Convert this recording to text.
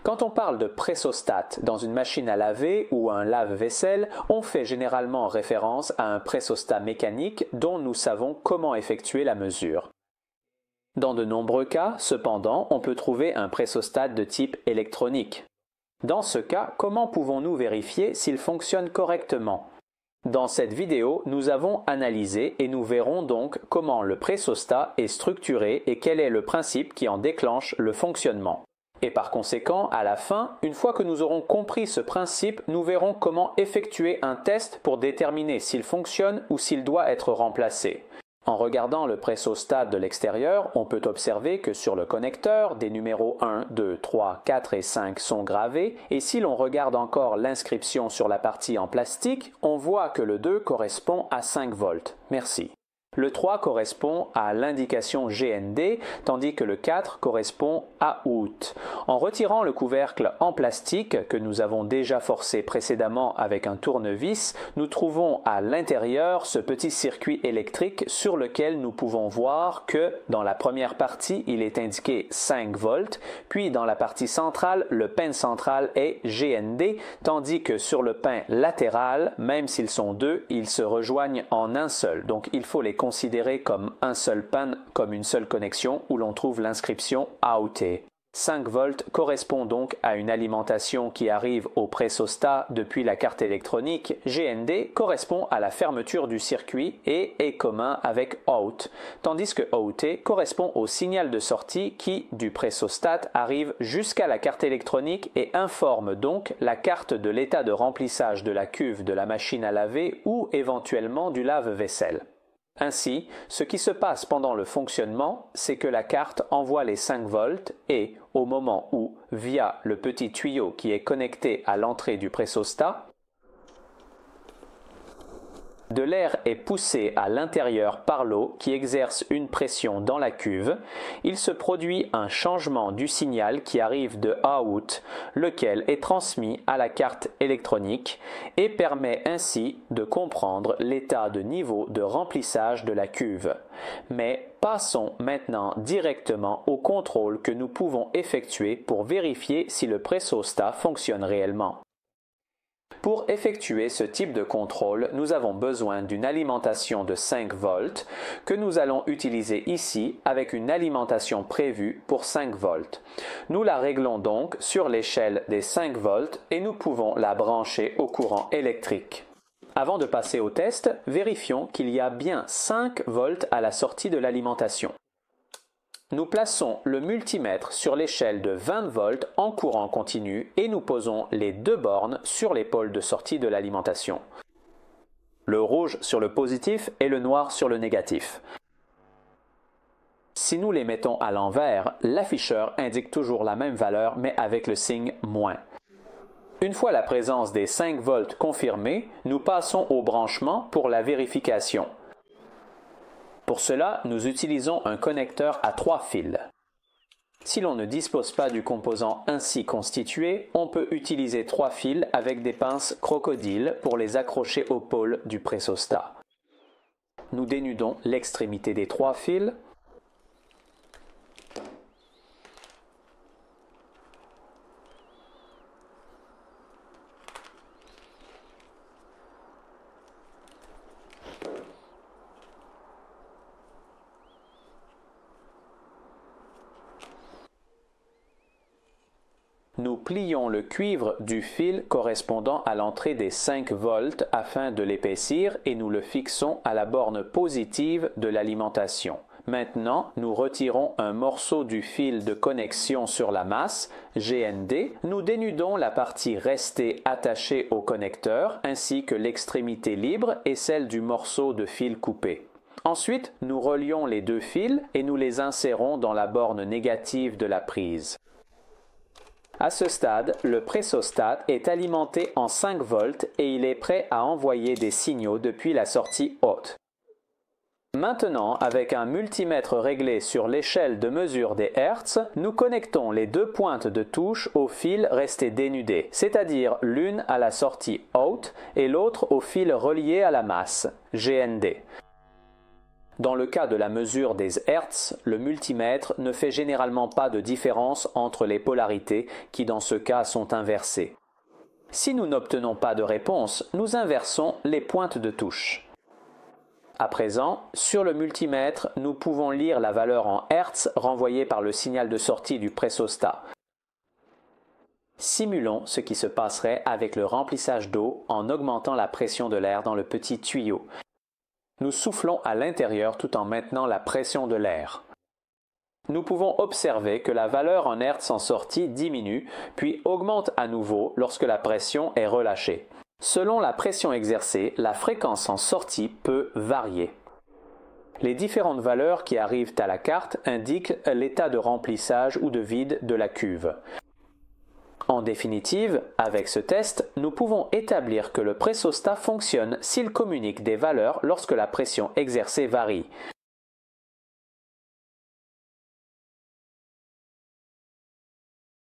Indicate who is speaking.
Speaker 1: Quand on parle de pressostat dans une machine à laver ou un lave-vaisselle, on fait généralement référence à un pressostat mécanique dont nous savons comment effectuer la mesure. Dans de nombreux cas, cependant, on peut trouver un pressostat de type électronique. Dans ce cas, comment pouvons-nous vérifier s'il fonctionne correctement? Dans cette vidéo, nous avons analysé et nous verrons donc comment le pressostat est structuré et quel est le principe qui en déclenche le fonctionnement. Et par conséquent, à la fin, une fois que nous aurons compris ce principe, nous verrons comment effectuer un test pour déterminer s'il fonctionne ou s'il doit être remplacé. En regardant le pressostat de l'extérieur, on peut observer que sur le connecteur, des numéros 1, 2, 3, 4 et 5 sont gravés, et si l'on regarde encore l'inscription sur la partie en plastique, on voit que le 2 correspond à 5 volts. Merci. Le 3 correspond à l'indication GND, tandis que le 4 correspond à OUT. En retirant le couvercle en plastique que nous avons déjà forcé précédemment avec un tournevis, nous trouvons à l'intérieur ce petit circuit électrique sur lequel nous pouvons voir que dans la première partie, il est indiqué 5 volts, puis dans la partie centrale, le pin central est GND, tandis que sur le pin latéral, même s'ils sont deux, ils se rejoignent en un seul. Donc il faut les considéré comme un seul pin, comme une seule connexion où l'on trouve l'inscription AUT. 5 volts correspond donc à une alimentation qui arrive au pressostat depuis la carte électronique. GND correspond à la fermeture du circuit et est commun avec OUT, tandis que OUT correspond au signal de sortie qui, du pressostat, arrive jusqu'à la carte électronique et informe donc la carte de l'état de remplissage de la cuve de la machine à laver ou éventuellement du lave-vaisselle. Ainsi, ce qui se passe pendant le fonctionnement, c'est que la carte envoie les 5 volts et, au moment où, via le petit tuyau qui est connecté à l'entrée du pressostat, de l'air est poussé à l'intérieur par l'eau qui exerce une pression dans la cuve, il se produit un changement du signal qui arrive de OUT, lequel est transmis à la carte électronique et permet ainsi de comprendre l'état de niveau de remplissage de la cuve. Mais passons maintenant directement au contrôle que nous pouvons effectuer pour vérifier si le pressostat fonctionne réellement. Pour effectuer ce type de contrôle, nous avons besoin d'une alimentation de 5 volts que nous allons utiliser ici avec une alimentation prévue pour 5 volts. Nous la réglons donc sur l'échelle des 5 volts et nous pouvons la brancher au courant électrique. Avant de passer au test, vérifions qu'il y a bien 5 volts à la sortie de l'alimentation. Nous plaçons le multimètre sur l'échelle de 20 volts en courant continu et nous posons les deux bornes sur les pôles de sortie de l'alimentation. Le rouge sur le positif et le noir sur le négatif. Si nous les mettons à l'envers, l'afficheur indique toujours la même valeur mais avec le signe moins. Une fois la présence des 5 volts confirmée, nous passons au branchement pour la vérification. Pour cela, nous utilisons un connecteur à 3 fils. Si l'on ne dispose pas du composant ainsi constitué, on peut utiliser 3 fils avec des pinces crocodile pour les accrocher au pôle du pressostat. Nous dénudons l'extrémité des 3 fils. Nous plions le cuivre du fil correspondant à l'entrée des 5 volts afin de l'épaissir et nous le fixons à la borne positive de l'alimentation. Maintenant, nous retirons un morceau du fil de connexion sur la masse, GND. Nous dénudons la partie restée attachée au connecteur ainsi que l'extrémité libre et celle du morceau de fil coupé. Ensuite, nous relions les deux fils et nous les insérons dans la borne négative de la prise. À ce stade, le pressostat est alimenté en 5 volts et il est prêt à envoyer des signaux depuis la sortie haute. Maintenant, avec un multimètre réglé sur l'échelle de mesure des Hertz, nous connectons les deux pointes de touche au fil resté dénudé, c'est-à-dire l'une à la sortie haute et l'autre au fil relié à la masse, GND. Dans le cas de la mesure des Hertz, le multimètre ne fait généralement pas de différence entre les polarités qui dans ce cas sont inversées. Si nous n'obtenons pas de réponse, nous inversons les pointes de touche. À présent, sur le multimètre, nous pouvons lire la valeur en Hertz renvoyée par le signal de sortie du pressostat. Simulons ce qui se passerait avec le remplissage d'eau en augmentant la pression de l'air dans le petit tuyau. Nous soufflons à l'intérieur tout en maintenant la pression de l'air. Nous pouvons observer que la valeur en Hertz en sortie diminue, puis augmente à nouveau lorsque la pression est relâchée. Selon la pression exercée, la fréquence en sortie peut varier. Les différentes valeurs qui arrivent à la carte indiquent l'état de remplissage ou de vide de la cuve. En définitive, avec ce test, nous pouvons établir que le pressostat fonctionne s'il communique des valeurs lorsque la pression exercée varie.